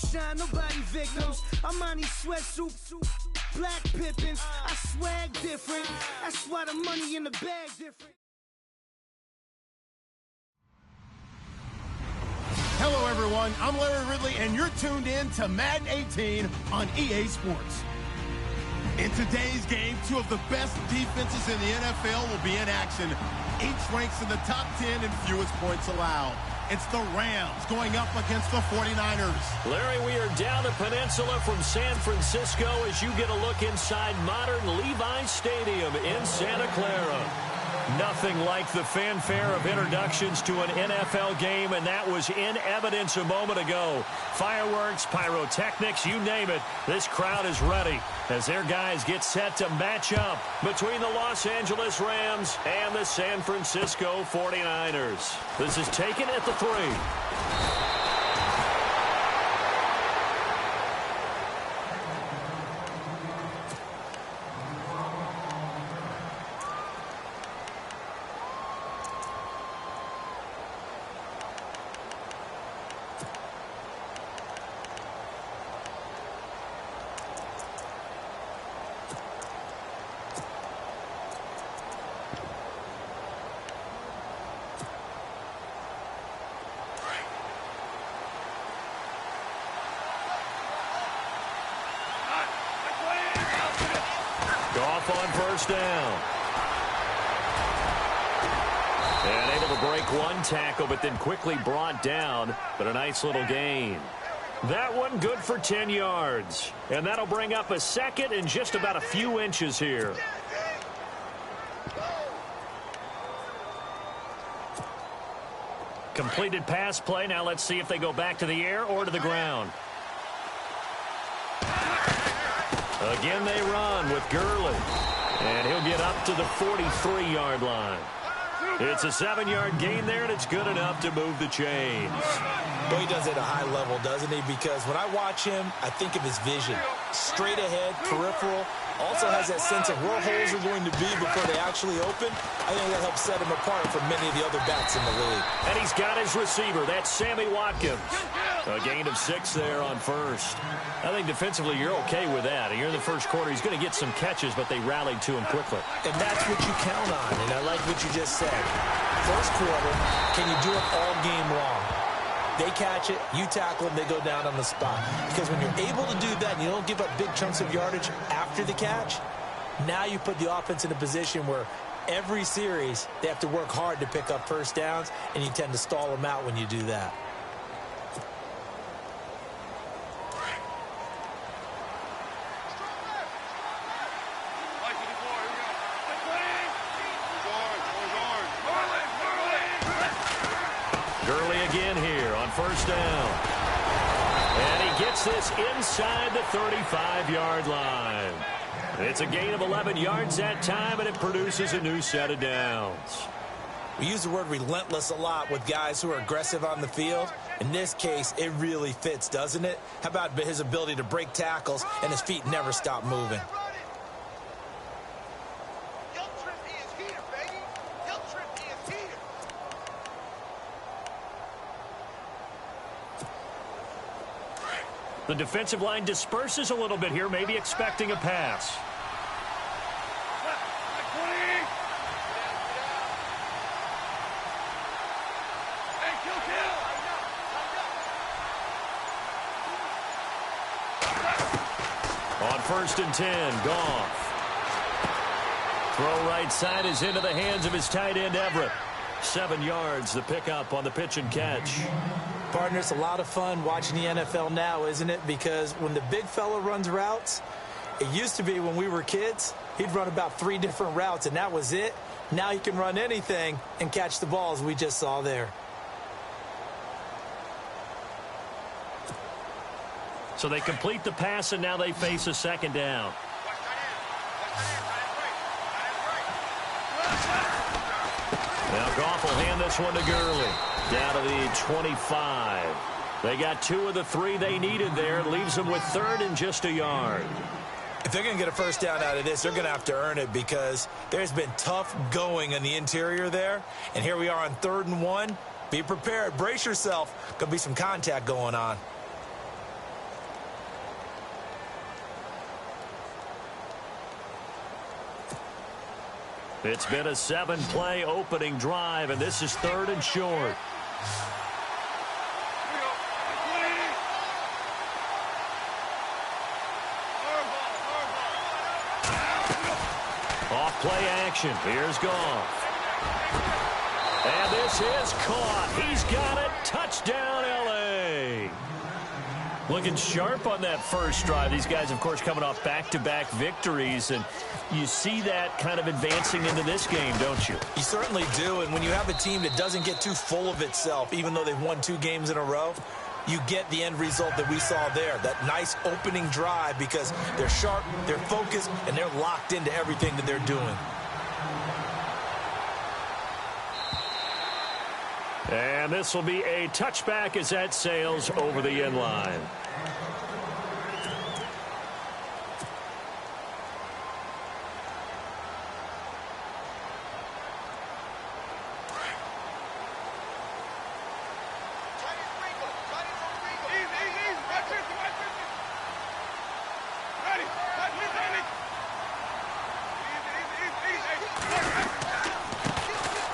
shine, nobody victims. I'm on these sweatsuits, black Pippins. I swag different. That's why the money in the bag different. Hello, everyone. I'm Larry Ridley, and you're tuned in to Madden 18 on EA Sports. In today's game, two of the best defenses in the NFL will be in action. Each ranks in the top 10 in fewest points allowed. It's the Rams going up against the 49ers. Larry, we are down the peninsula from San Francisco as you get a look inside modern Levi Stadium in Santa Clara. Nothing like the fanfare of introductions to an NFL game, and that was in evidence a moment ago. Fireworks, pyrotechnics, you name it. This crowd is ready as their guys get set to match up between the Los Angeles Rams and the San Francisco 49ers. This is taken at the 3. Off on first down. And able to break one tackle, but then quickly brought down. But a nice little gain. That one good for 10 yards. And that'll bring up a second and just about a few inches here. Completed pass play. Now let's see if they go back to the air or to the ground. Again, they run with Gurley. And he'll get up to the 43-yard line. It's a 7-yard gain there, and it's good enough to move the chains. Well, he does it at a high level, doesn't he? Because when I watch him, I think of his vision. Straight ahead, peripheral. Also has that sense of where holes are going to be before they actually open. I think that helps set him apart from many of the other backs in the league. And he's got his receiver. That's Sammy Watkins. A gain of 6 there on first. I think defensively you're okay with that. Here in the first quarter, he's going to get some catches, but they rallied to him quickly. And that's what you count on, and I like what you just said. First quarter, can you do it all game long? They catch it, you tackle them, they go down on the spot. Because when you're able to do that and you don't give up big chunks of yardage after the catch, now you put the offense in a position where every series they have to work hard to pick up first downs, and you tend to stall them out when you do that. Gurley again here on first down. And he gets this inside the 35-yard line. It's a gain of 11 yards that time, and it produces a new set of downs. We use the word relentless a lot with guys who are aggressive on the field. In this case, it really fits, doesn't it? How about his ability to break tackles and his feet never stop moving? The defensive line disperses a little bit here, maybe expecting a pass. On first and 10, Goff. Throw right side is into the hands of his tight end, Everett. 7 yards, the pickup on the pitch and catch. Partner, it's a lot of fun watching the NFL now, isn't it? Because when the big fella runs routes, it used to be when we were kids, he'd run about 3 different routes, and that was it. Now he can run anything and catch the balls we just saw there. So they complete the pass, and now they face a second down. Now Goff will hand this one to Gurley. Down to the 25. They got 2 of the 3 they needed there. Leaves them with 3rd and just a yard. If they're going to get a first down out of this, they're going to have to earn it because there's been tough going in the interior there. And here we are on 3rd and 1. Be prepared. Brace yourself. Going to be some contact going on. It's been a 7-play opening drive, and this is 3rd and short. Off play action. Here's Goff. And this is caught. He's got it. Touchdown, L.A. Looking sharp on that first drive. These guys, of course, coming off back-to-back victories, and you see that kind of advancing into this game, don't you? You certainly do, and when you have a team that doesn't get too full of itself, even though they've won 2 games in a row, you get the end result that we saw there, that nice opening drive, because they're sharp, they're focused, and they're locked into everything that they're doing. And this will be a touchback as that sails over the end line.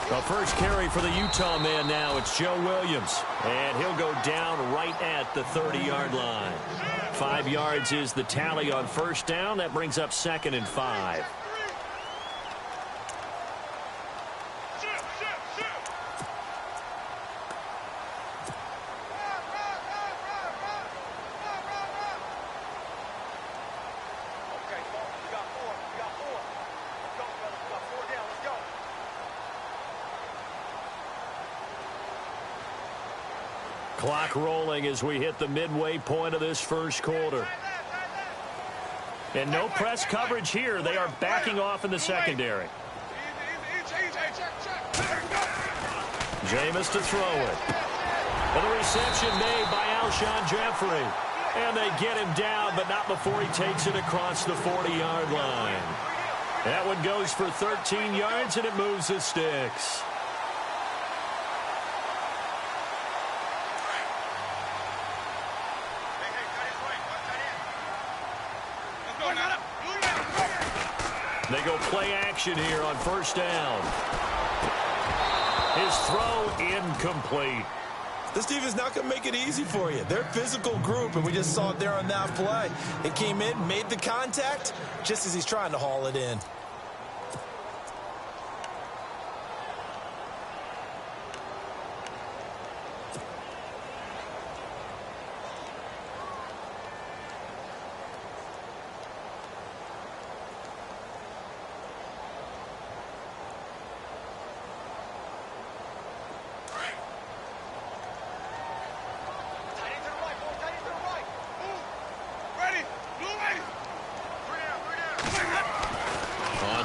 The first carry for the Utah man now, it's Joe Williams. And he'll go down right at the 30-yard line. 5 yards is the tally on first down. That brings up 2nd and 5. Clock rolling as we hit the midway point of this first quarter. And no press coverage here. They are backing off in the secondary. Jameis to throw it. And the reception made by Alshon Jeffrey. And they get him down, but not before he takes it across the 40-yard line. That one goes for 13 yards, and it moves the sticks. They go play action here on first down. His throw incomplete. This defense is not going to make it easy for you. They're a physical group, and we just saw it there on that play. It came in, made the contact, just as he's trying to haul it in.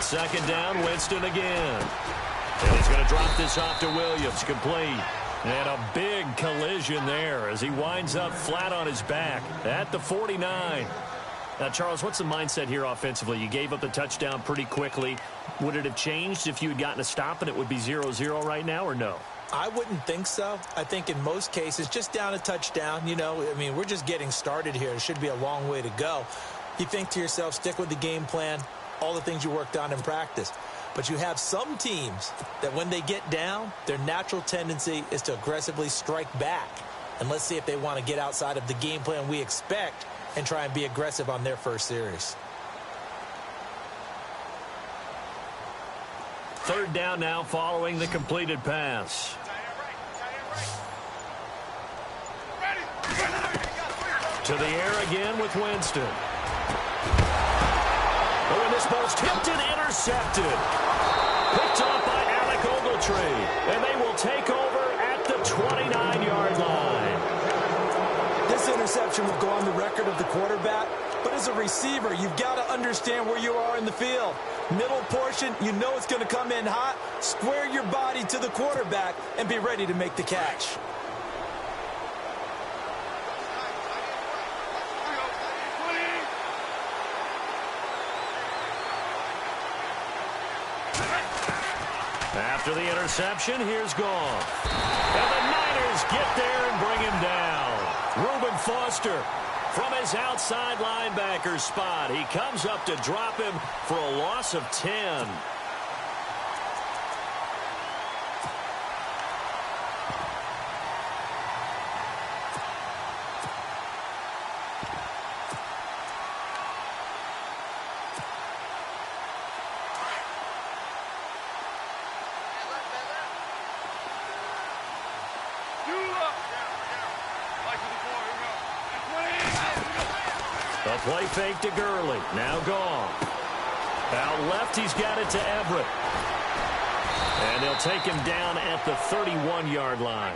Second down, Winston again. And he's going to drop this off to Williams, complete. And a big collision there as he winds up flat on his back at the 49. Now, Charles, what's the mindset here offensively? You gave up the touchdown pretty quickly. Would it have changed if you had gotten a stop and it would be 0-0 right now, or no? I wouldn't think so. I think in most cases, just down a touchdown, you know, I mean, we're just getting started here. It should be a long way to go. You think to yourself, stick with the game plan, all the things you worked on in practice. But you have some teams that when they get down, their natural tendency is to aggressively strike back. And let's see if they want to get outside of the game plan we expect and try and be aggressive on their first series. Third down now following the completed pass. To the air again with Winston. Oh, and this ball's tipped and intercepted. Picked off by Alec Ogletree. And they will take over at the 29-yard line. This interception will go on the record of the quarterback. But as a receiver, you've got to understand where you are in the field. Middle portion, you know it's going to come in hot. Square your body to the quarterback and be ready to make the catch. After the interception, here's Goff. And the Niners get there and bring him down. Reuben Foster from his outside linebacker spot. He comes up to drop him for a loss of 10. A play fake to Gurley. Now gone. Out left, he's got it to Everett. And they'll take him down at the 31-yard line.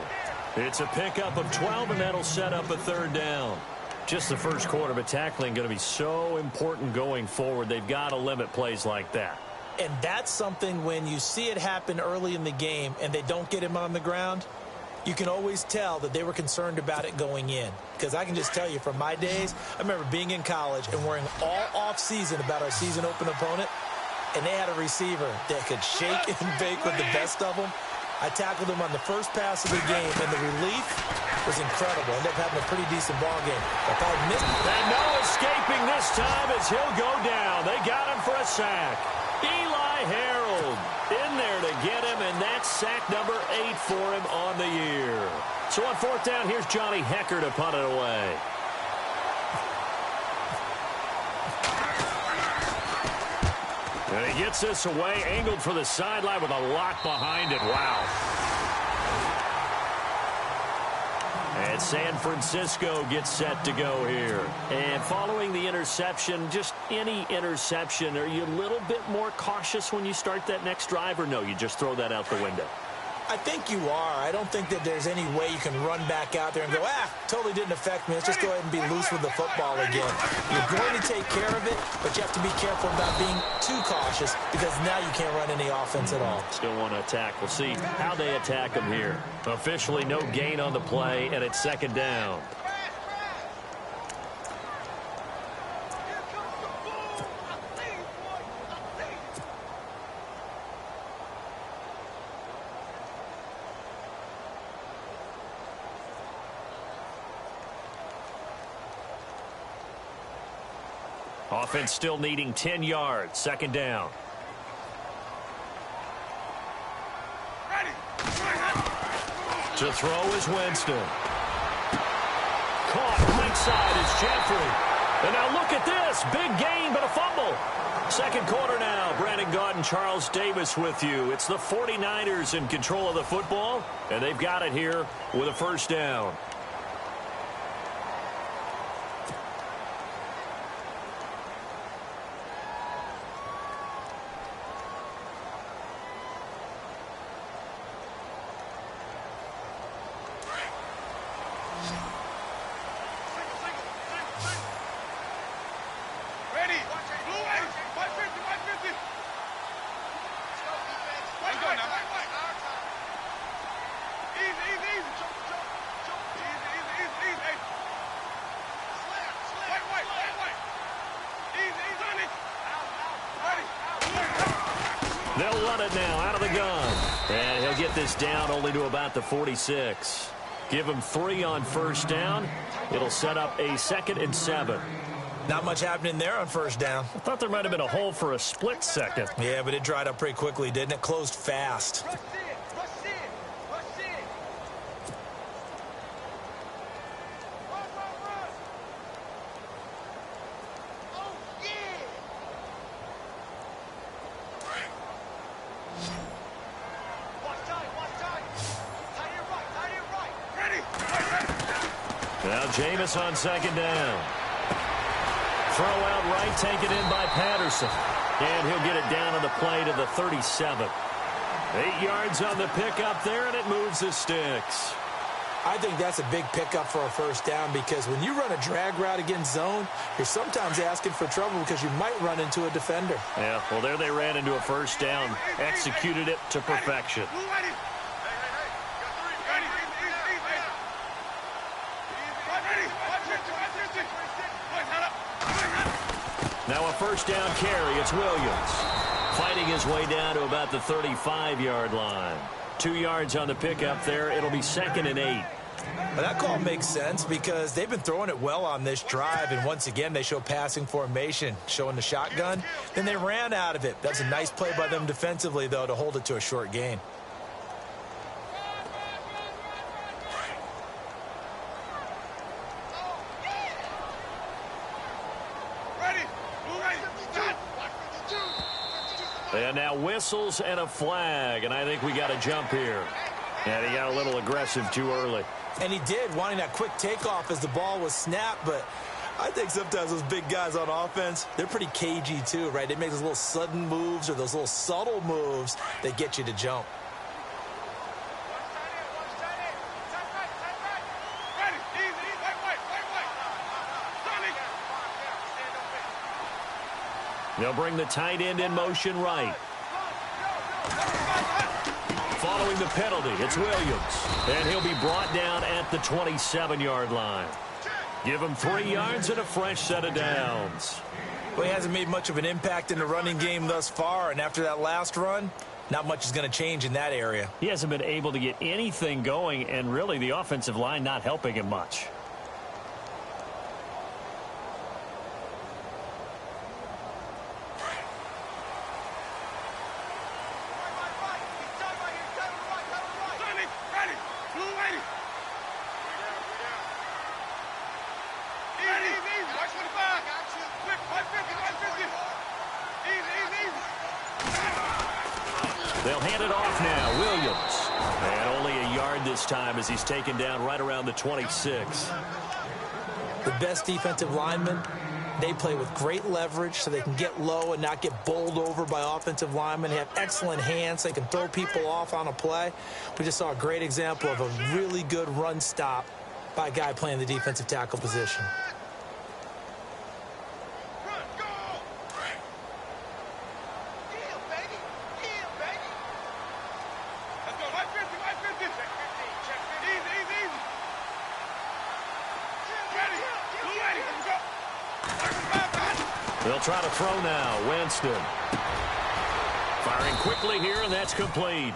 It's a pickup of 12, and that'll set up a third down. Just the first quarter, but tackling going to be so important going forward. They've got to limit plays like that. And that's something when you see it happen early in the game and they don't get him on the ground, you can always tell that they were concerned about it going in. Because I can just tell you from my days, I remember being in college and worrying all off-season about our season open opponent, and they had a receiver that could shake and bake with the best of them. I tackled him on the first pass of the game, and the relief was incredible. Ended up having a pretty decent ball game. If I missed it. And no escaping this time as he'll go down. They got him for a sack. Eli Harold in there to get him, and that's sack number 8 for him on the year. So on fourth down, here's Johnny Hecker to punt it away. And he gets this away, angled for the sideline with a lock behind it. Wow. And San Francisco gets set to go here. And following the interception, just any interception, are you a little bit more cautious when you start that next drive, or no, you just throw that out the window? I think you are. I don't think that there's any way you can run back out there and go, totally didn't affect me. Let's just go ahead and be loose with the football again. You're going to take care of it, but you have to be careful about being too cautious because now you can't run any offense at all. Still want to attack. We'll see how they attack him here. Officially no gain on the play, and it's second down. Offense still needing 10 yards. Second down. To throw is Winston. Caught right side is Jeffrey. And now look at this. Big gain, but a fumble. Second quarter now. Brandon Gaudin, Charles Davis with you. It's the 49ers in control of the football, and they've got it here with a first down. They'll run it now out of the gun. And he'll get this down only to about the 46. Give him 3 on first down. It'll set up a 2nd and 7. Not much happening there on first down. I thought there might have been a hole for a split second. Yeah, but it dried up pretty quickly, didn't it? Closed fast. Now Jameis on second down. Throw out right, taken in by Patterson. And he'll get it down on the play to the 37. 8 yards on the pickup there, and it moves the sticks. I think that's a big pickup for a first down because when you run a drag route against zone, you're sometimes asking for trouble because you might run into a defender. Yeah, well, there they ran into a first down, executed it to perfection. Now a first down carry. It's Williams fighting his way down to about the 35-yard line. 2 yards on the pickup there. It'll be 2nd and 8. Well, that call makes sense because they've been throwing it well on this drive, and once again they show passing formation, showing the shotgun. Then they ran out of it. That's a nice play by them defensively, though, to hold it to a short gain. And now whistles and a flag, and I think we got a jump here. And he got a little aggressive too early. And he did, wanting that quick takeoff as the ball was snapped, but I think sometimes those big guys on offense, they're pretty cagey too, right? They make those little sudden moves or those little subtle moves that get you to jump. They'll bring the tight end in motion right. Following the penalty, it's Williams. And he'll be brought down at the 27-yard line. Give him 3 yards and a fresh set of downs. Well, he hasn't made much of an impact in the running game thus far, and after that last run, not much is going to change in that area. He hasn't been able to get anything going, and really the offensive line not helping him much. They'll hand it off now. Williams. And only a yard this time as he's taken down right around the 26. The best defensive linemen, they play with great leverage so they can get low and not get bowled over by offensive linemen. They have excellent hands. They can throw people off on a play. We just saw a great example of a really good run stop by a guy playing the defensive tackle position. They'll try to throw now. Winston. Firing quickly here, and that's complete.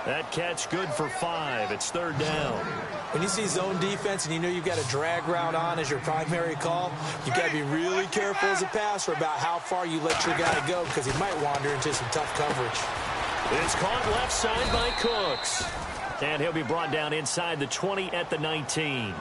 That catch good for 5. It's 3rd down. When you see zone defense and you know you've got a drag route on as your primary call, you've got to be really careful as a passer about how far you let your guy go because he might wander into some tough coverage. It's caught left side by Cooks. And he'll be brought down inside the 20 at the 19.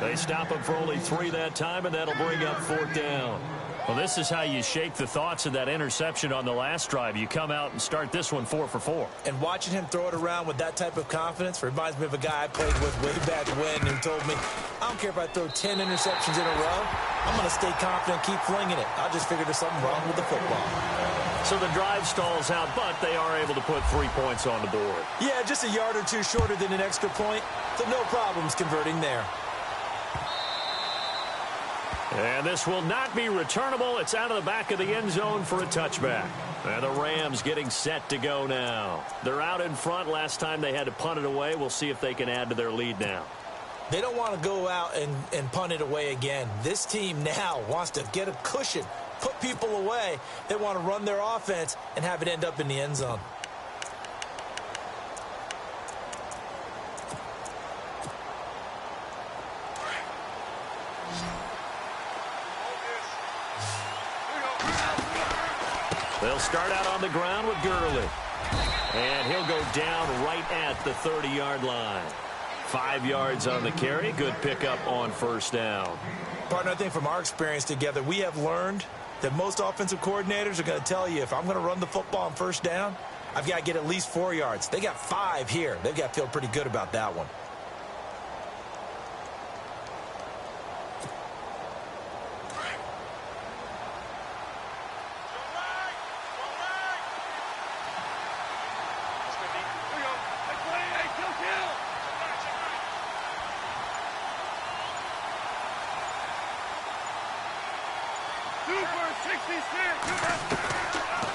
They stop him for only 3 that time, and that'll bring up 4th down. Well, this is how you shake the thoughts of that interception on the last drive. You come out and start this one 4 for 4. And watching him throw it around with that type of confidence reminds me of a guy I played with way back when who told me, I don't care if I throw 10 interceptions in a row. I'm going to stay confident, keep flinging it. I just figured there's something wrong with the football. So the drive stalls out, but they are able to put 3 points on the board. Yeah, just a yard or 2 shorter than an extra point, so no problems converting there. And this will not be returnable. It's out of the back of the end zone for a touchback. And the Rams getting set to go now. They're out in front. Last time they had to punt it away. We'll see if they can add to their lead now. They don't want to go out and punt it away again. This team now wants to get a cushion, put people away. They want to run their offense and have it end up in the end zone. They'll start out on the ground with Gurley. And he'll go down right at the 30-yard line. 5 yards on the carry. Good pickup on 1st down. Partner, I think from our experience together, we have learned that most offensive coordinators are going to tell you, if I'm going to run the football on 1st down, I've got to get at least 4 yards. They got 5 here. They've got to feel pretty good about that one.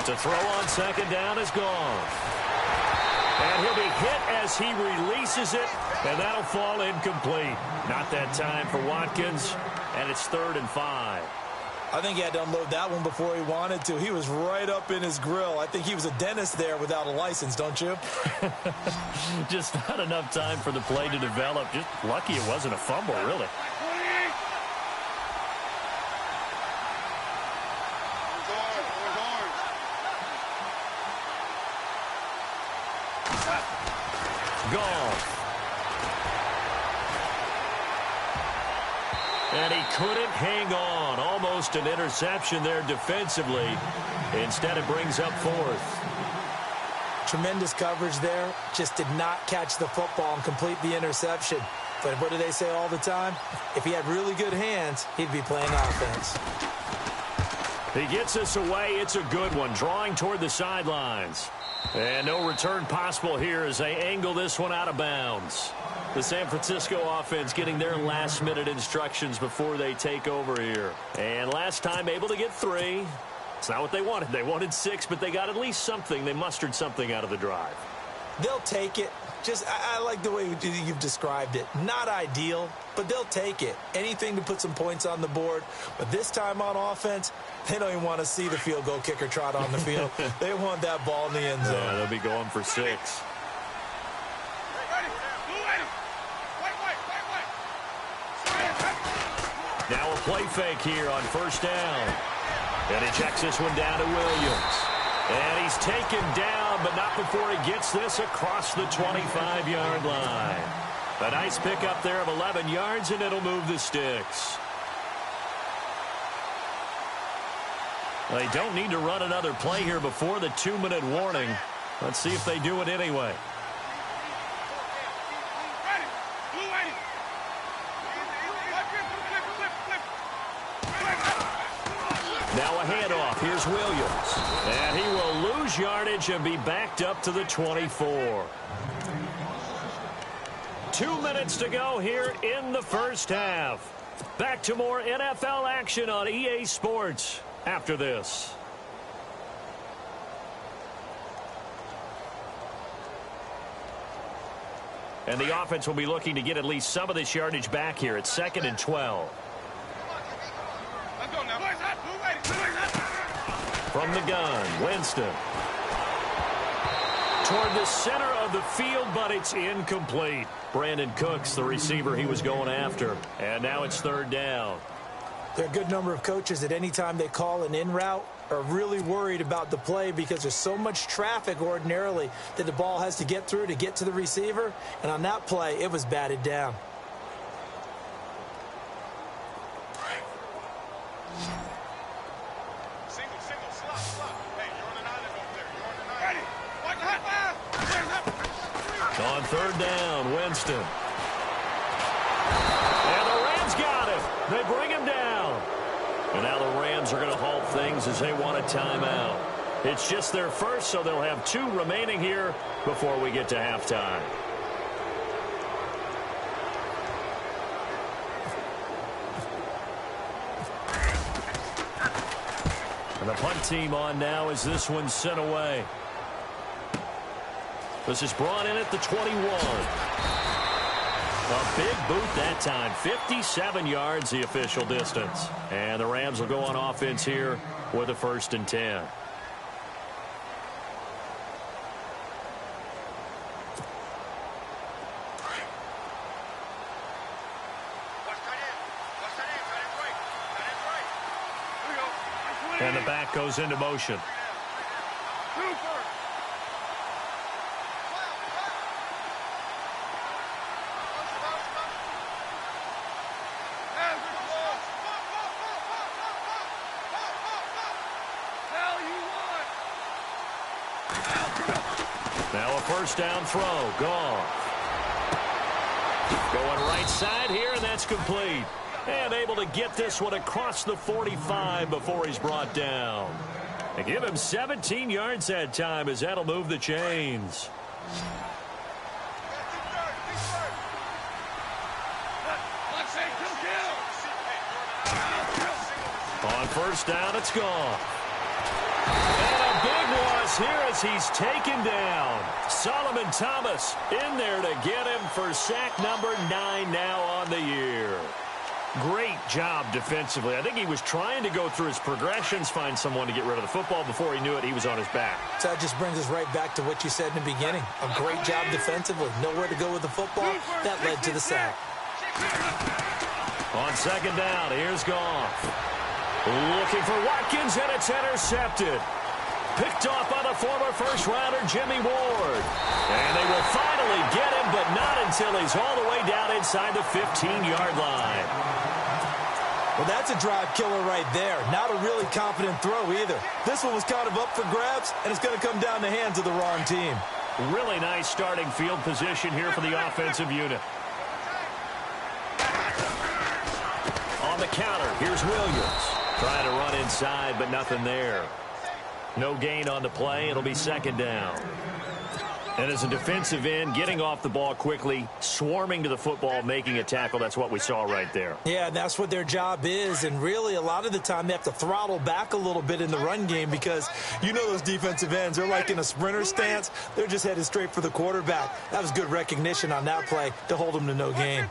To throw on 2nd down is gone. And he'll be hit as he releases it, and that'll fall incomplete. Not that time for Watkins, and it's 3rd and 5. I think he had to unload that one before he wanted to. He was right up in his grill. I think he was a dentist there without a license, don't you? Just not enough time for the play to develop. Just lucky it wasn't a fumble, really. And he couldn't hang on. Almost an interception there defensively. Instead, it brings up 4th. Tremendous coverage there. Just did not catch the football and complete the interception. But what do they say all the time? If he had really good hands, he'd be playing offense. He gets us away. It's a good one, drawing toward the sidelines. And no return possible here as they angle this one out of bounds. The San Francisco offense getting their last-minute instructions before they take over here. And last time able to get 3. It's not what they wanted. They wanted 6, but they got at least something. They mustered something out of the drive. They'll take it. I like the way you've described it. Not ideal, but they'll take it. Anything to put some points on the board. But this time on offense, they don't even want to see the field goal kicker trot on the field. They want that ball in the end zone. Yeah, they'll be going for 6. Now a play fake here on first down. And he checks this one down to Williams. And he's taken down, but not before he gets this across the 25-yard line. A nice pickup there of 11 yards, and it'll move the sticks. They don't need to run another play here before the 2-minute warning. Let's see if they do it anyway. Now a handoff. Here's Williams. And he will lose yardage and be backed up to the 24. 2 minutes to go here in the first half. Back to more NFL action on EA Sports after this. And the offense will be looking to get at least some of this yardage back here. It's 2nd and 12. From the gun, Winston. Toward the center of the field, but it's incomplete. Brandon Cooks, the receiver he was going after. And now it's 3rd down. There are a good number of coaches at any time they call an in route are really worried about the play because there's so much traffic ordinarily that the ball has to get through to get to the receiver. And on that play, it was batted down. On 3rd down, Winston. And the Rams got him. They bring him down. And now the Rams are going to halt things as they want a timeout. It's just their first, so they'll have 2 remaining here before we get to halftime. And the punt team on now as this one's sent away. This is brought in at the 21. A big boot that time. 57 yards the official distance. And the Rams will go on offense here with a 1st and 10. And the back goes into motion. Now a 1st down throw. Goff. Going right side here, and that's complete. And able to get this one across the 45 before he's brought down. And give him 17 yards that time as that'll move the chains. On 1st down, it's gone. And a big loss here as he's taken down. Solomon Thomas in there to get him for sack number 9 now on the year. Great job defensively. I think he was trying to go through his progressions, find someone to get rid of the football. Before he knew it, he was on his back. So that just brings us right back to what you said in the beginning. A great job defensively. Nowhere to go with the football. That led to the sack. On 2nd down, here's Goff. Looking for Watkins, and it's intercepted. Picked off by the former first-rounder Jimmy Ward. And they will finally get him, but not until he's all the way down inside the 15-yard line. Well, that's a drive killer right there. Not a really confident throw either. This one was kind of up for grabs, and it's going to come down the hands of the wrong team. Really nice starting field position here for the offensive unit. On the counter, here's Williams. Trying to run inside, but nothing there. No gain on the play. It'll be second down. And as a defensive end, getting off the ball quickly, swarming to the football, making a tackle, that's what we saw right there. Yeah, and that's what their job is. And really, a lot of the time, they have to throttle back a little bit in the run game because you know those defensive ends, they're like in a sprinter stance. They're just headed straight for the quarterback. That was good recognition on that play to hold them to no gain.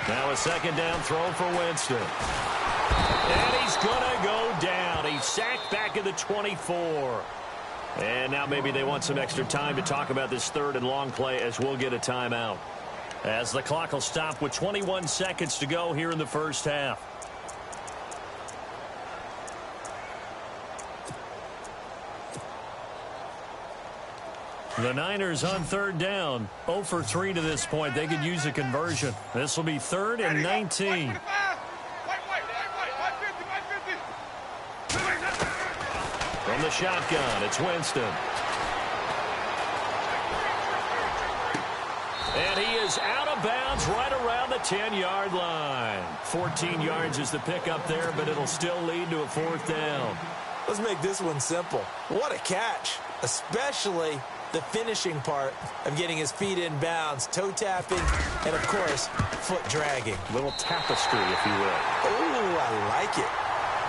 Now a second down throw for Winston. And he's going to go down. He's sacked back at the 24. And now maybe they want some extra time to talk about this third and long play as we'll get a timeout. As the clock will stop with 21 seconds to go here in the first half. The Niners on third down. 0 for 3 to this point. They could use a conversion. This will be 3rd and 19. From the shotgun, it's Winston. And he is out of bounds right around the 10-yard line. 14 yards is the pickup there, but it'll still lead to a 4th down. Let's make this one simple. What a catch, especially the finishing part of getting his feet in bounds, toe tapping, and, of course, foot dragging. Little tapestry, if you will. Ooh, I like it.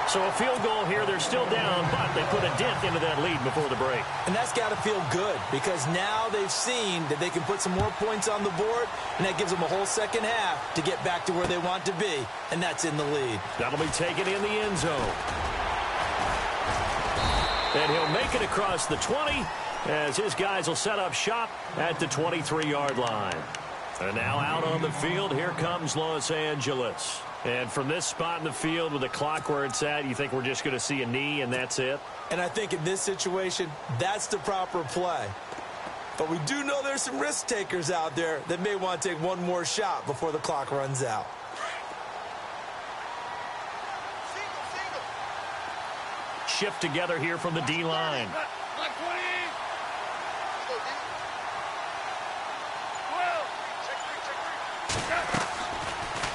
So a field goal here. They're still down, but they put a dent into that lead before the break. And that's got to feel good because now they've seen that they can put some more points on the board, and that gives them a whole second half to get back to where they want to be, and that's in the lead. That'll be taken in the end zone. And he'll make it across the 20 as his guys will set up shop at the 23-yard line. And now out on the field, here comes Los Angeles. And from this spot in the field with the clock where it's at, you think we're just going to see a knee and that's it? And I think in this situation, that's the proper play. But we do know there's some risk takers out there that may want to take one more shot before the clock runs out. Shift together here from the D-line.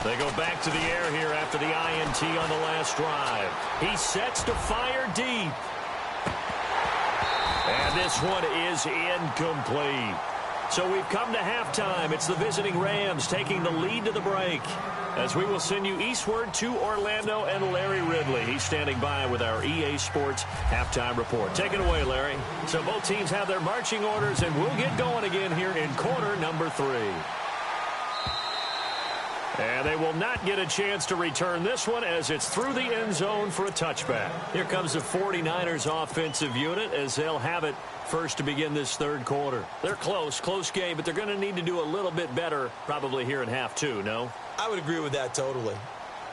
They go back to the air here after the INT on the last drive. He sets to fire deep. And this one is incomplete. So we've come to halftime. It's the visiting Rams taking the lead to the break. As we will send you eastward to Orlando and Larry Ridley. He's standing by with our EA Sports halftime report. Take it away, Larry. So both teams have their marching orders, and we'll get going again here in quarter number 3. And they will not get a chance to return this one as it's through the end zone for a touchback. Here comes the 49ers offensive unit as they'll have it first to begin this third quarter. They're close game, but they're going to need to do a little bit better probably here in half 2, no? I would agree with that totally.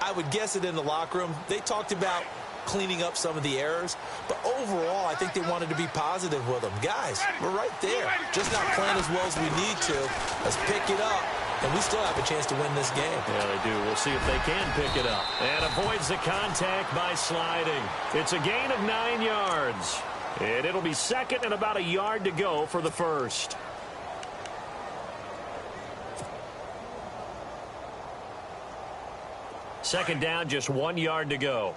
I would guess it in the locker room. They talked about cleaning up some of the errors, but overall, I think they wanted to be positive with them. Guys, we're right there. Just not playing as well as we need to. Let's pick it up. And we still have a chance to win this game. Yeah, they do. We'll see if they can pick it up. And avoids the contact by sliding. It's a gain of 9 yards. And it'll be second and about a yard to go for the first. Second down, just 1 yard to go.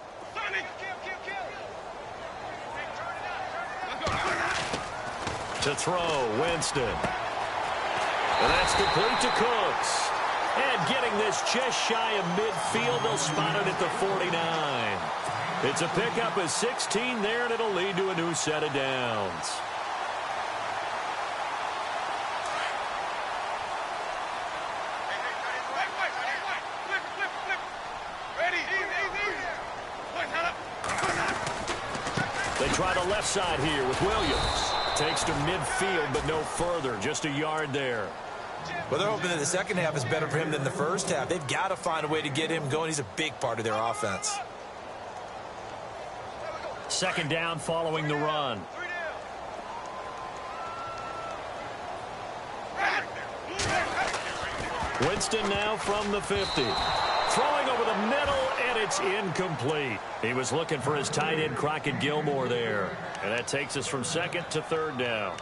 To throw, Winston. And that's complete to Cooks. And getting this just shy of midfield, they'll spot it at the 49. It's a pickup of 16 there, and it'll lead to a new set of downs. They try the left side here with Williams. Takes to midfield, but no further. Just a yard there. Well, they're hoping that the second half is better for him than the first half. They've got to find a way to get him going. He's a big part of their offense. Second down following the run. Winston now from the 50. Throwing over the middle, and it's incomplete. He was looking for his tight end, Crockett Gilmore, there. And that takes us from second to third down.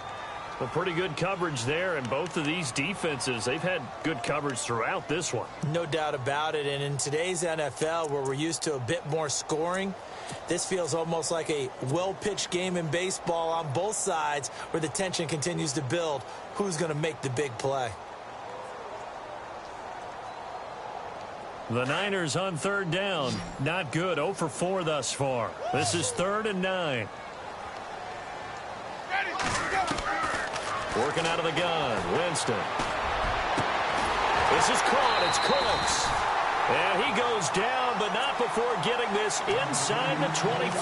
Well, pretty good coverage there, and both of these defenses, they've had good coverage throughout this one. No doubt about it, and in today's NFL, where we're used to a bit more scoring, this feels almost like a well-pitched game in baseball on both sides where the tension continues to build. Who's going to make the big play? The Niners on third down. Not good. 0 for 4 thus far. This is 3rd and 9. Working out of the gun. Winston. This is caught. It's Cooks. And he goes down, but not before getting this inside the 25.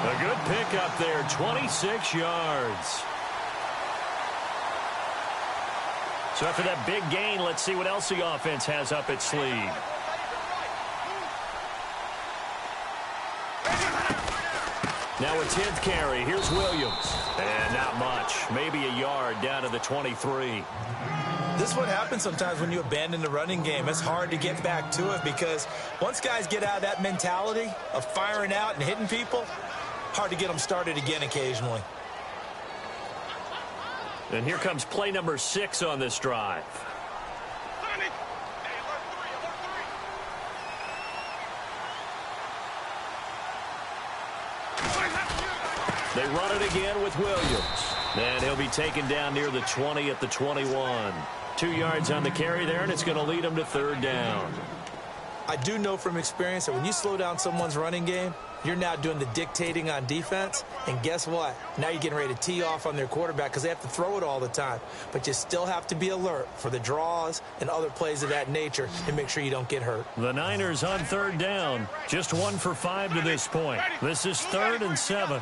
A good pickup there. 26 yards. So after that big gain, let's see what else the offense has up its sleeve. Now a 10th carry. Here's Williams. And not much. Maybe a yard down to the 23. This is what happens sometimes when you abandon the running game. It's hard to get back to it because once guys get out of that mentality of firing out and hitting people, hard to get them started again occasionally. And here comes play number 6 on this drive. They run it again with Williams. And he'll be taken down near the 20 at the 21. 2 yards on the carry there, and it's going to lead him to 3rd down. I do know from experience that when you slow down someone's running game, you're now doing the dictating on defense. And guess what? Now you're getting ready to tee off on their quarterback because they have to throw it all the time. But you still have to be alert for the draws and other plays of that nature to make sure you don't get hurt. The Niners on 3rd down. Just 1 for 5 to this point. This is 3rd and 7.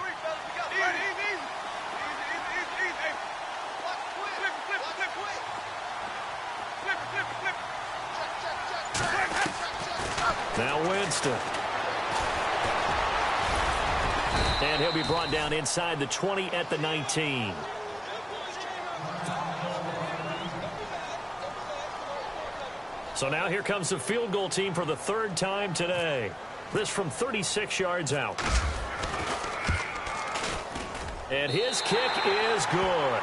Now Winston. And he'll be brought down inside the 20 at the 19. So now here comes the field goal team for the 3rd time today. This from 36 yards out. And his kick is good.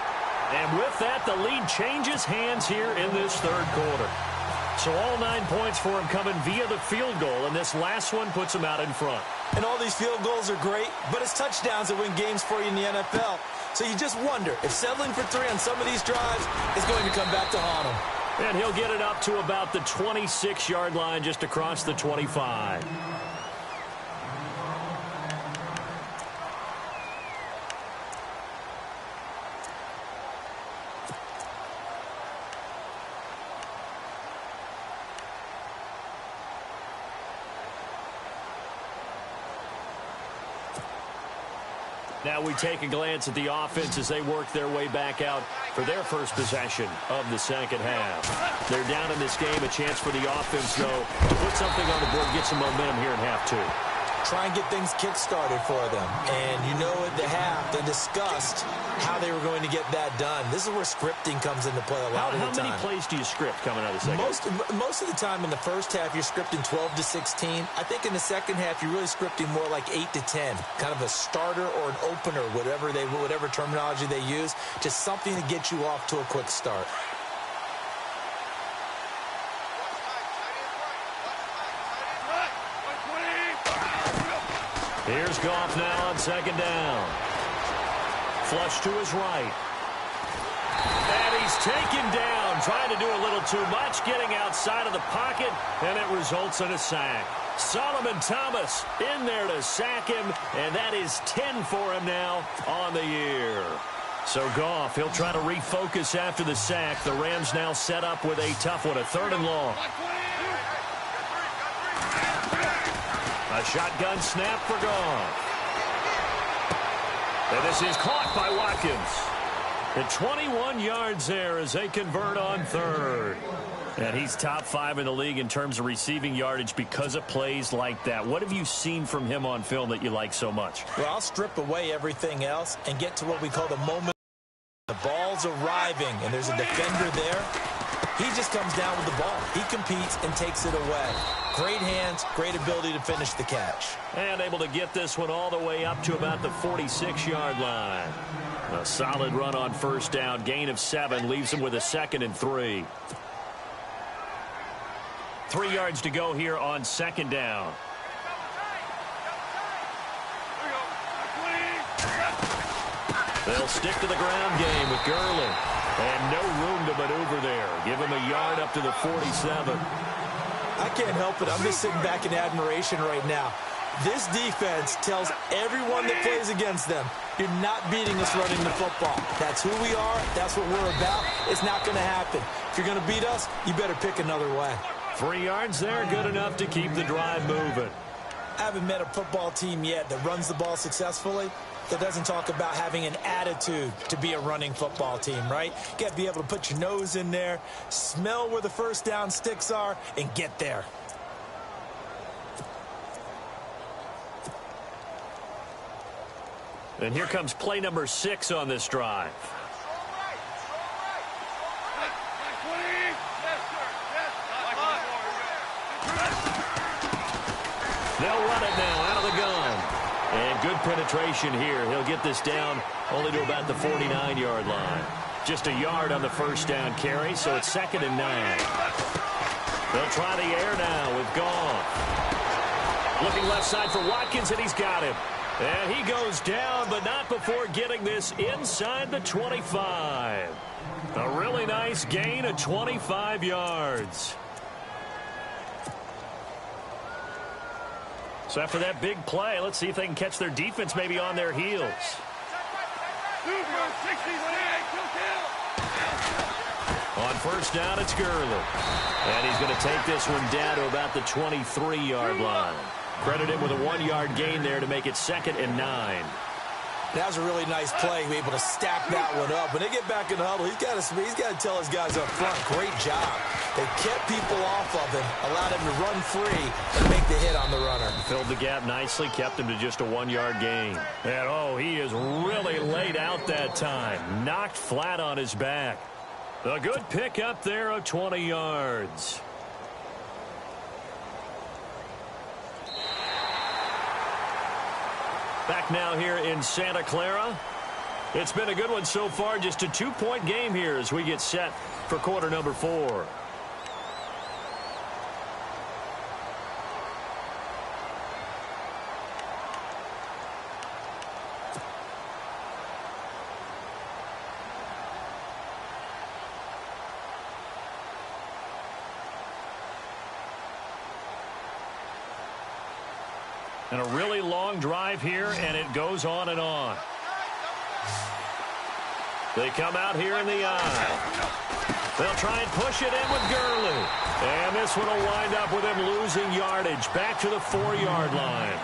And with that, the lead changes hands here in this 3rd quarter. So all 9 points for him coming via the field goal, and this last one puts him out in front. And all these field goals are great, but it's touchdowns that win games for you in the NFL. So you just wonder if settling for 3 on some of these drives is going to come back to haunt him. And he'll get it up to about the 26-yard line, just across the 25. Now we take a glance at the offense as they work their way back out for their first possession of the second half. They're down in this game. A chance for the offense, though, to put something on the board, get some momentum here in half 2. Try and get things kick-started for them. And you know at the half, they discussed how they were going to get that done. This is where scripting comes into play a lot of the time. How many plays do you script coming out of the second half? Most of the time in the first half, you're scripting 12 to 16. I think in the second half, you're really scripting more like 8 to 10. Kind of a starter or an opener, whatever terminology they use. Just something to get you off to a quick start. Here's Goff now on 2nd down. Flush to his right. And he's taken down, trying to do a little too much, getting outside of the pocket, and it results in a sack. Solomon Thomas in there to sack him, and that is 10 for him now on the year. So Goff, he'll try to refocus after the sack. The Rams now set up with a tough one, a 3rd and long. A shotgun snap for Goff. And this is caught by Watkins. At 21 yards there as they convert on 3rd. And he's top 5 in the league in terms of receiving yardage because of plays like that. What have you seen from him on film that you like so much? Well, I'll strip away everything else and get to what we call the moment. The ball's arriving, and there's a defender there. He just comes down with the ball. He competes and takes it away. Great hands, great ability to finish the catch. And able to get this one all the way up to about the 46-yard line. A solid run on first down. Gain of 7 leaves him with a 2nd and 3. 3 yards to go here on 2nd down. They'll stick to the ground game with Gurley. And no room to maneuver there. Give him a yard up to the 47. I can't help it. I'm just sitting back in admiration right now. This defense tells everyone that plays against them, you're not beating us running the football. That's who we are. That's what we're about. It's not going to happen. If you're going to beat us, you better pick another way. 3 yards there, good enough to keep the drive moving. I haven't met a football team yet that runs the ball successfully that doesn't talk about having an attitude to be a running football team, right? You got to be able to put your nose in there, smell where the first down sticks are, and get there. And here comes play number 6 on this drive. They'll run it now out of the gun. And good penetration here. He'll get this down only to about the 49-yard line. Just a yard on the first down carry, so it's 2nd and 9. They'll try the air now with Goff. Looking left side for Watkins, and he's got him. And he goes down, but not before getting this inside the 25. A really nice gain of 25 yards. So after that big play, let's see if they can catch their defense maybe on their heels. On first down, it's Gurley. And he's going to take this one down to about the 23-yard line. Credit him with a 1-yard gain there to make it 2nd and 9. That was a really nice play, able to stack that one up. When they get back in the huddle, he's got to tell his guys up front, great job. They kept people off of him, allowed him to run free and make the hit on the runner. Filled the gap nicely, kept him to just a 1-yard gain. And, oh, he is really laid out that time. Knocked flat on his back. A good pick up there of 20 yards. Back now here in Santa Clara. It's been a good one so far. Just a 2-point game here as we get set for quarter number 4. And a really long drive here, and it goes on and on. They come out here in the eye. They'll try and push it in with Gurley. And this one will wind up with him losing yardage back to the 4-yard line.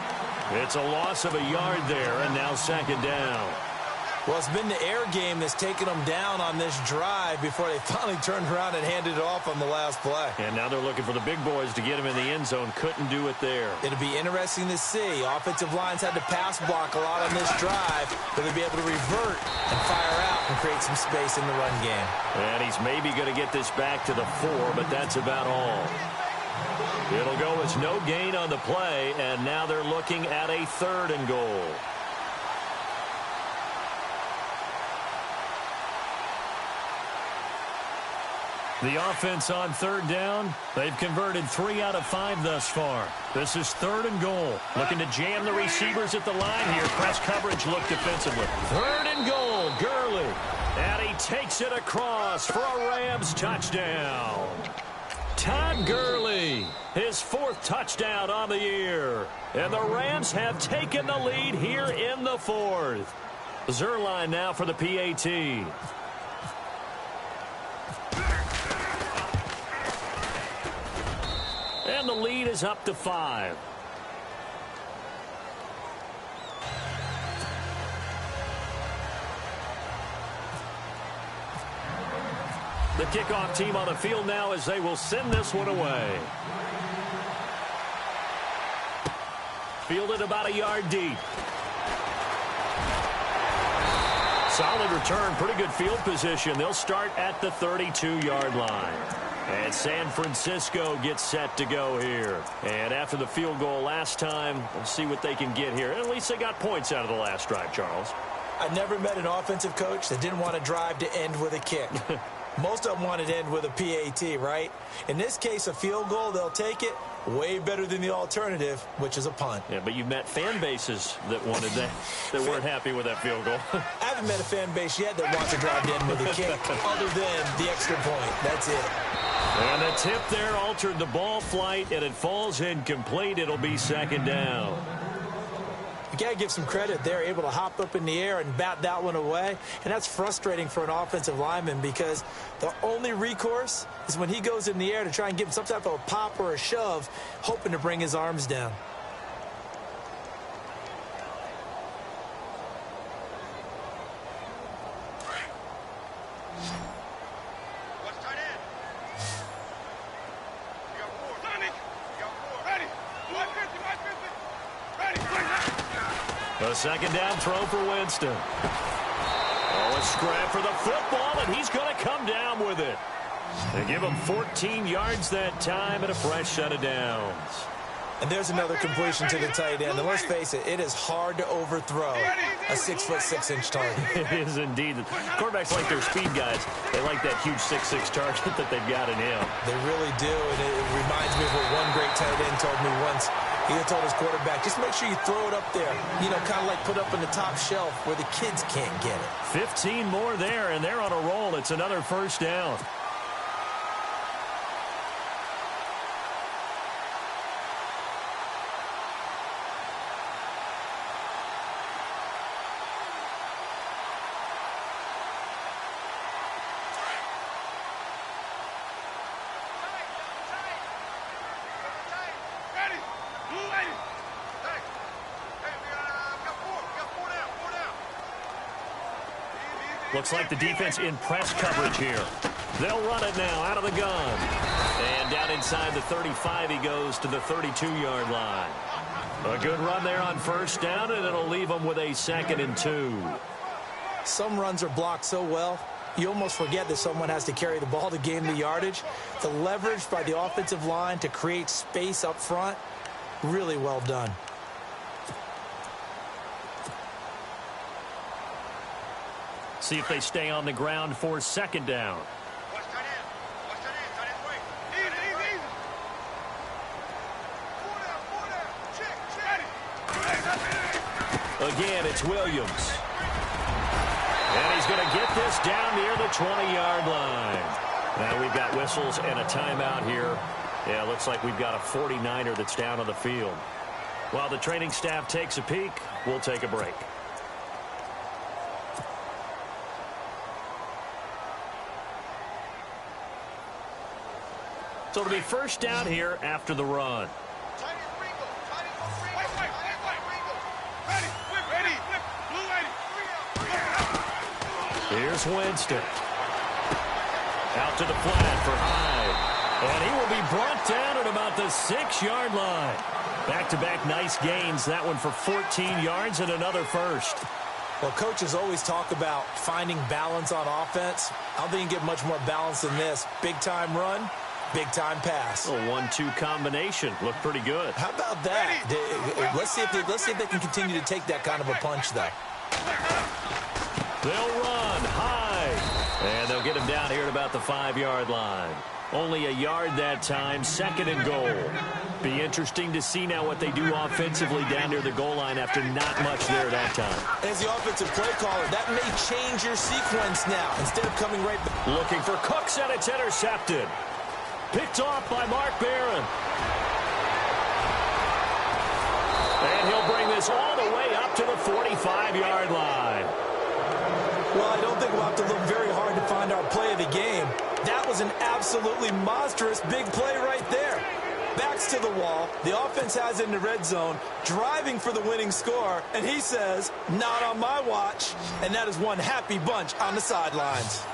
It's a loss of a yard there, and now 2nd down. Well, it's been the air game that's taken them down on this drive before they finally turned around and handed it off on the last play. And now they're looking for the big boys to get him in the end zone. Couldn't do it there. It'll be interesting to see. Offensive lines had to pass block a lot on this drive, but they'll be able to revert and fire out and create some space in the run game. And he's maybe going to get this back to the 4, but that's about all. It'll go as no gain on the play, and now they're looking at a 3rd and goal. The offense on 3rd down, they've converted 3 out of 5 thus far. This is 3rd and goal. Looking to jam the receivers at the line here. Press coverage look defensively. 3rd and goal, Gurley. And he takes it across for a Rams touchdown. Todd Gurley, his 4th touchdown on the year. And the Rams have taken the lead here in the 4th. Zerline now for the PAT. And the lead is up to 5. The kickoff team on the field now as they will send this one away. Fielded about a yard deep. Solid return, pretty good field position. They'll start at the 32-yard line. And San Francisco gets set to go here. And after the field goal last time, we'll see what they can get here. At least they got points out of the last drive, Charles. I never met an offensive coach that didn't want to drive to end with a kick. Most of them wanted to end with a PAT, right? In this case, a field goal, they'll take it. Way better than the alternative, which is a punt. Yeah, but you met fan bases that wanted that, that weren't happy with that field goal. I haven't met a fan base yet that wants to drive to end with a kick, other than the extra point. That's it. And the tip there altered the ball flight, and it falls incomplete. It'll be second down. You got to give some credit. They're able to hop up in the air and bat that one away. And that's frustrating for an offensive lineman because the only recourse is when he goes in the air to try and give him some type of a pop or a shove, hoping to bring his arms down. A second down throw for Winston. Oh, a scrap for the football, and he's going to come down with it. They give him 14 yards that time and a fresh set of downs. And there's another completion to the tight end. And let's face it, it is hard to overthrow a 6'6" target. It is indeed. Quarterbacks like their speed guys. They like that huge 6'6" target that they've got in him. They really do, and it reminds me of what one great tight end told me once. He told his quarterback, just make sure you throw it up there. You know, kind of like put up in the top shelf where the kids can't get it. 15 more there, and they're on a roll. It's another first down. Looks like the defense in press coverage here. They'll run it now out of the gun. And down inside the 35, he goes to the 32-yard line. A good run there on first down, and it'll leave them with a 2nd and 2. Some runs are blocked so well, you almost forget that someone has to carry the ball to gain the yardage. The leverage by the offensive line to create space up front, really well done. See if they stay on the ground for second down. Again, it's Williams. And he's going to get this down near the 20-yard line. Now we've got whistles and a timeout here. Yeah, looks like we've got a 49er that's down on the field. While the training staff takes a peek, we'll take a break. So it'll be first down here after the run. Here's Winston. Out to the flat for Hyde. And he will be brought down at about the 6-yard line. Back-to-back nice gains. That one for 14 yards and another first. Well, coaches always talk about finding balance on offense. I don't think you can get much more balance than this. Big-time run, big-time pass. A 1-2 combination. Looked pretty good. How about that? Let's see if they can continue to take that kind of a punch, though. They'll run high. And they'll get him down here at about the 5-yard line. Only a yard that time, 2nd and goal. Be interesting to see now what they do offensively down near the goal line after not much there at that time. As the offensive play caller, that may change your sequence now. Instead of coming right back. Looking for Cooks, and it's intercepted. Picked off by Mark Barron. And he'll bring this all the way up to the 45-yard line. Well, I don't think we'll have to look very hard to find our play of the game. That was an absolutely monstrous big play right there. Backs to the wall. The offense has it in the red zone, driving for the winning score. And he says, not on my watch. And that is one happy bunch on the sidelines.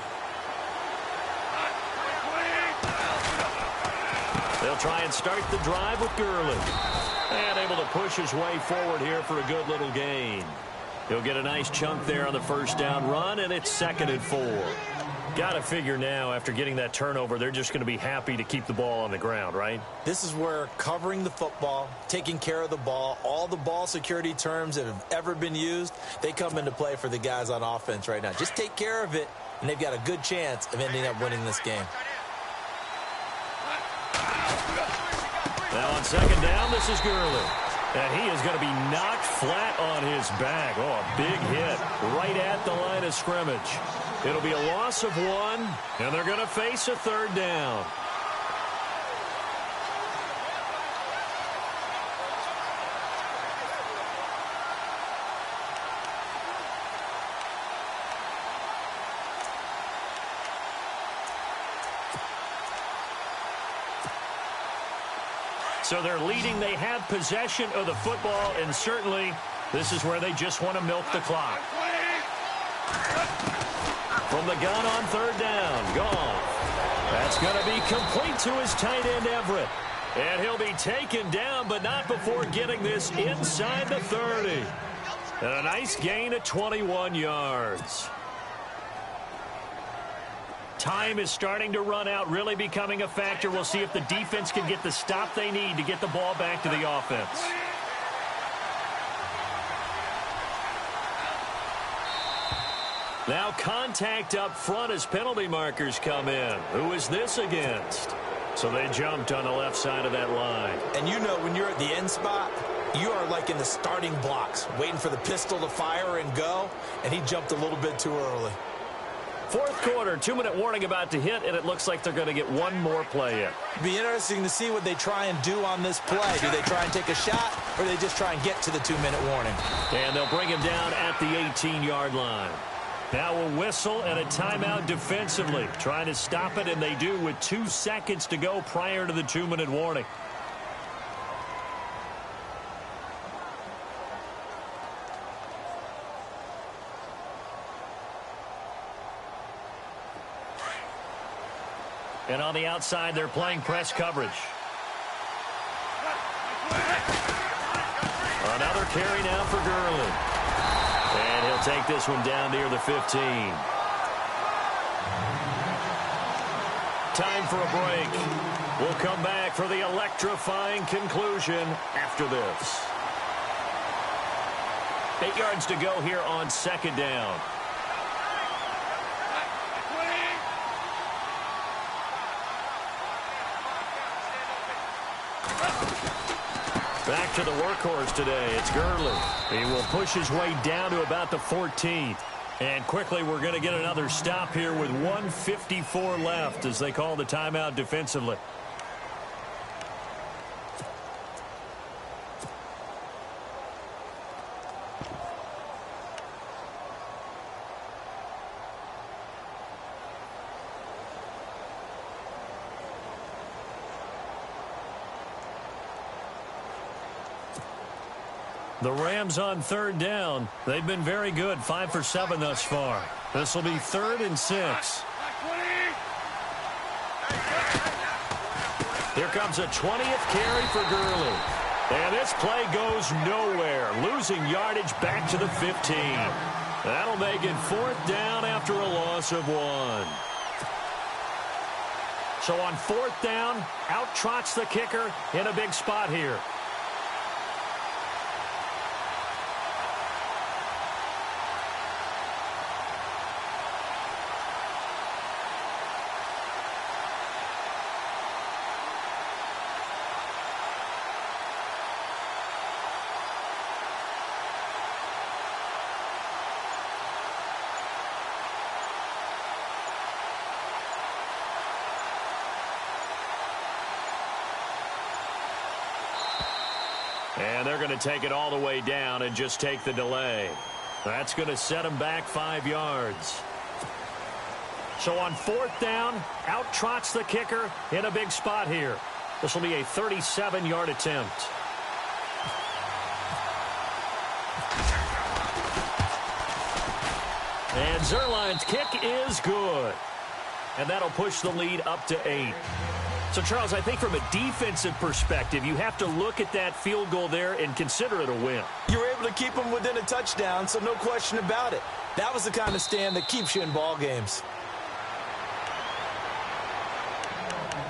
They'll try and start the drive with Gurley. And able to push his way forward here for a good little gain. He'll get a nice chunk there on the first down run, and it's 2nd and 4. Got to figure now, after getting that turnover, they're just going to be happy to keep the ball on the ground, right? This is where covering the football, taking care of the ball, all the ball security terms that have ever been used, they come into play for the guys on offense right now. Just take care of it, and they've got a good chance of ending up winning this game. Now on second down, this is Gurley. And he is going to be knocked flat on his back. Oh, a big hit right at the line of scrimmage. It'll be a loss of 1, and they're going to face a third down. So they're leading. They have possession of the football, and certainly this is where they just want to milk the clock. From the gun on third down, Goff. That's going to be complete to his tight end, Everett. And he'll be taken down, but not before getting this inside the 30. And a nice gain of 21 yards. Time is starting to run out, really becoming a factor. We'll see if the defense can get the stop they need to get the ball back to the offense. Now contact up front as penalty markers come in. Who is this against? So they jumped on the left side of that line. And you know when you're at the end spot, you are like in the starting blocks, waiting for the pistol to fire and go, and he jumped a little bit too early. Fourth quarter, 2-minute warning about to hit, and it looks like they're going to get one more play in. It'll be interesting to see what they try and do on this play. Do they try and take a shot, or do they just try and get to the 2-minute warning? And they'll bring him down at the 18-yard line. Now a whistle and a timeout defensively. Trying to stop it, and they do with 2 seconds to go prior to the 2-minute warning. And on the outside, they're playing press coverage. Another carry now for Gurley. And he'll take this one down near the 15. Time for a break. We'll come back for the electrifying conclusion after this. 8 yards to go here on second down. Back to the workhorse today. It's Gurley. He will push his way down to about the 14th. And quickly, we're going to get another stop here with 1:54 left as they call the timeout defensively. The Rams on third down. They've been very good, 5 for 7 thus far. This will be 3rd and 6. Here comes a 20th carry for Gurley. And this play goes nowhere, losing yardage back to the 15. That'll make it 4th down after a loss of 1. So on 4th down, out trots the kicker in a big spot here. And they're going to take it all the way down and just take the delay. That's going to set them back 5 yards. So on 4th down, out trots the kicker in a big spot here. This will be a 37-yard attempt. And Zerline's kick is good. And that'll push the lead up to 8. So, Charles, I think from a defensive perspective, you have to look at that field goal there and consider it a win. You were able to keep them within a touchdown, so no question about it. That was the kind of stand that keeps you in ball games.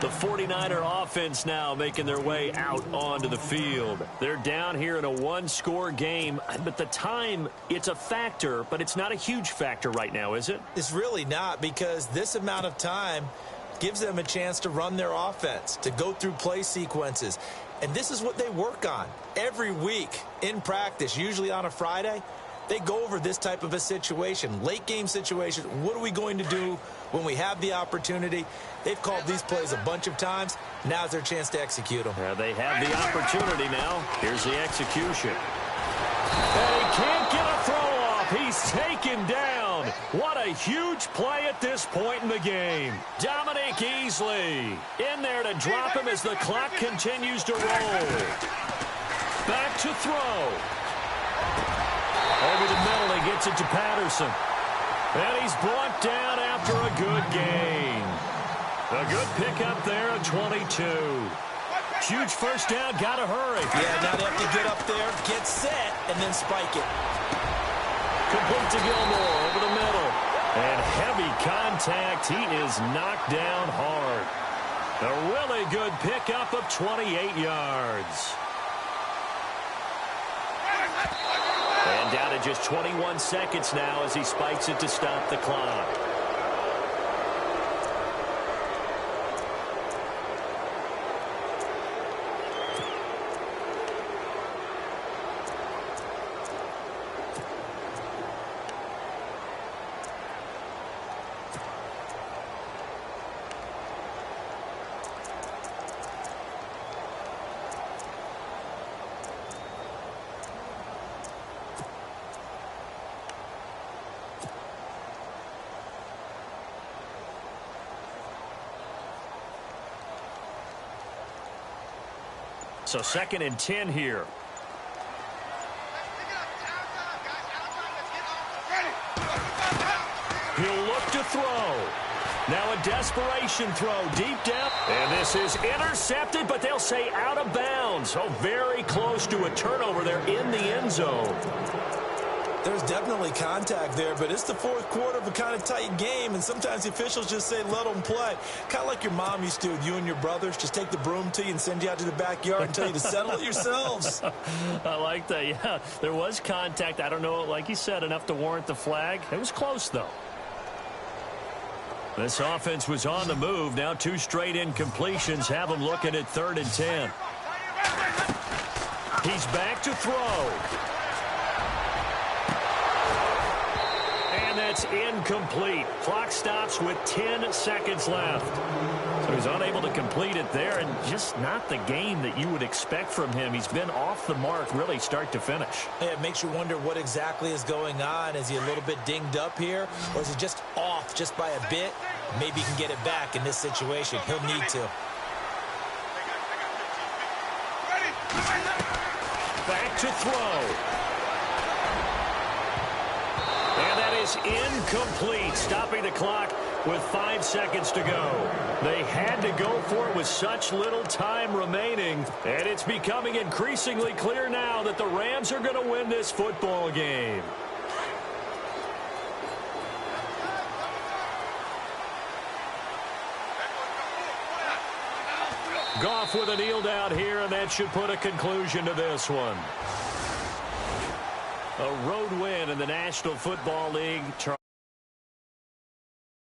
The 49er offense now making their way out onto the field. They're down here in a one-score game, but the time, it's a factor, but it's not a huge factor right now, is it? It's really not, because this amount of time gives them a chance to run their offense, to go through play sequences. And this is what they work on every week in practice, usually on a Friday. They go over this type of a situation, late game situation. What are we going to do when we have the opportunity? They've called these plays a bunch of times. Now's their chance to execute them. They have the opportunity now. Here's the execution. And he can't get a throw off. He's taken down. What a huge play at this point in the game. Dominique Easley in there to drop him as the clock continues to roll. Back to throw. Over the middle, he gets it to Patterson. And he's brought down after a good gain. A good pickup there at 22. Huge first down, got to hurry. Yeah, now they have to get up there, get set, and then spike it. Complete to Gilmore over the middle. And heavy contact. He is knocked down hard. A really good pickup of 28 yards. And down to just 21 seconds now as he spikes it to stop the clock. So 2nd and 10 here. He'll look to throw. Now a desperation throw deep down. And this is intercepted, but they'll say out of bounds. Oh, very close to a turnover there in the end zone. There's definitely contact there, but it's the fourth quarter of a kind of tight game, and sometimes the officials just say let them play. Kind of like your mom used to with you and your brothers. Just take the broom to you and send you out to the backyard and tell you to settle it yourselves. I like that, yeah. There was contact. I don't know, like you said, enough to warrant the flag. It was close, though. This offense was on the move. Now 2 straight incompletions have them looking at 3rd and 10. He's back to throw. That's incomplete. Clock stops with 10 seconds left. So he's unable to complete it there, and just not the game that you would expect from him. He's been off the mark really start to finish. Yeah, it makes you wonder what exactly is going on. Is he a little bit dinged up here, or is he just off just by a bit? Maybe he can get it back in this situation. He'll need to. Back to throw. And that is incomplete, stopping the clock with 5 seconds to go. They had to go for it with such little time remaining, and it's becoming increasingly clear now that the Rams are going to win this football game. Goff with a kneel down here, and that should put a conclusion to this one. A road win in the National Football League.